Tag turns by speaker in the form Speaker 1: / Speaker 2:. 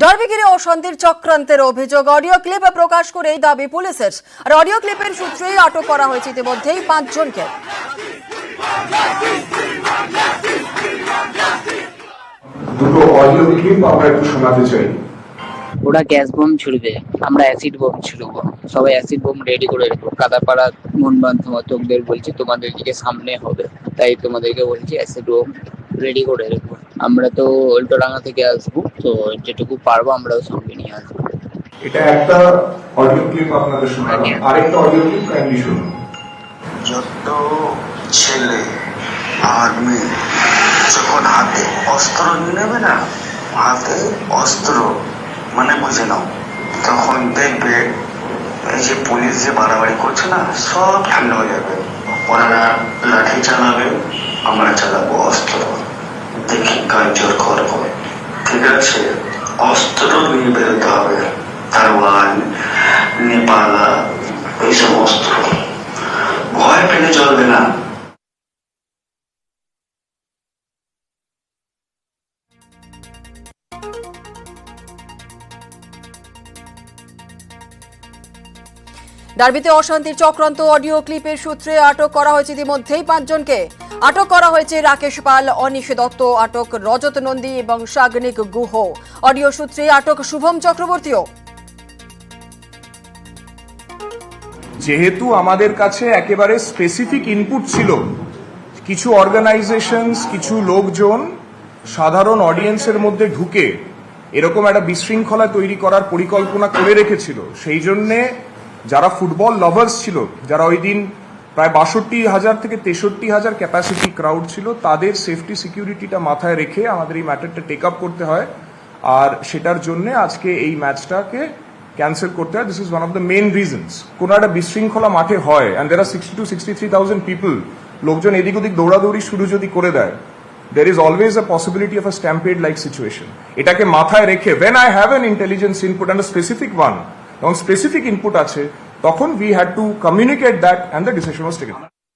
Speaker 1: Derby ঘিরে অশান্তির চক্রান্তের অভিযোগ অডিও ক্লিপ প্রকাশ করে এই দাবি পুলিশের। আর অডিও ক্লিপের সূত্রেই আটক করা হয়েছে ইতিমধ্যেই 5 জনকে।
Speaker 2: দুটো অডিও ক্লিপ আমরা একটু শোনাতে চাই।
Speaker 3: ওরা গ্যাস বোম ছুড়বে, আমরা অ্যাসিড বোম ছুড়বো। সবাই অ্যাসিড বোম রেডি করে রেখো। কাদাপাড়া মনবান সমর্থকদের বলছি তোমাদের দিকে সামনে হবে, তাই তোমাদেরকে বলছি অ্যাসিড বোম রেডি করে রেখো। আমরা তো উল্টোডাঙ্গা থেকে আসবো, তো যেটুকু পারবো আমরাও সঙ্গে নিয়ে আসবো।
Speaker 2: এটা একটা অডিও ক্লিপ আপনাদের শোনালাম, আরেকটা অডিও ক্লিপ কাইন্ডলি শুনুন।
Speaker 4: যত ছেলে আর মেয়ে যখন হাতে অস্ত্র নেবে না, হাতে অস্ত্র মানে বুঝে নাও, তখন দেখবে এই যে পুলিশ যে বাড়াবাড়ি করছে না, সব ঠান্ডা হয়ে যাবে। ওনারা লাঠি চালাবে, আমরা চালাবো অস্ত্র, দেখি কার জোর করবো। ঠিক আছে, অস্ত্র নিয়ে বেরোতে হবে, তারওয়ান, নেপালা, এইসব অস্ত্র। ভয় পেলে চলবে না।
Speaker 1: ডার্বিতে অশান্তির চক্রান্ত অডিও ক্লিপের সূত্রে আটক করা হয়েছে ইতিমধ্যেই 5 জনকে। আটক করা হয়েছে রাকেশ পাল, অনিশ দত্ত, আটক রজত নন্দী এবং সাগনিক গুহ। অডিও সূত্রে আটক শুভম চক্রবর্তীও।
Speaker 5: যেহেতু আমাদের কাছে একেবারে স্পেসিফিক ইনপুট ছিল, কিছু অর্গানাইজেশনস, কিছু লোকজন সাধারণ অডিয়েন্সের মধ্যে ঢুকে এরকম একটা বিশৃঙ্খলা তৈরি করার পরিকল্পনা করে রেখেছিল, সেই জন্যে যারা ফুটবল লাভার্স ছিল, যারা ওই দিন প্রায় 62,000 থেকে 63,000 ক্যাপাসিটি ক্রাউড ছিল, তাদের সেফটি সিকিউরিটিটা মাথায় রেখে আমাদের এই ম্যাটারটা টেক আপ করতে হয়। আর সেটার জন্য আজকে এই ম্যাচটাকে ক্যান্সেল করতে হয়। This is one of the main reasons. কোনো একটা বিশৃঙ্খলা মাঠে হয় অ্যান্ড দের আর 62-63,000 পিপল, লোকজন এদিক ওদিক দৌড়াদৌড়ি শুরু যদি করে দেয়, there is always a possibility of a stampede like situation. এটাকে মাথায় রেখে when I have an intelligence input and a specific one, যখন স্পেসিফিক ইনপুট আছে, তখন we had to communicate that and the decision was taken.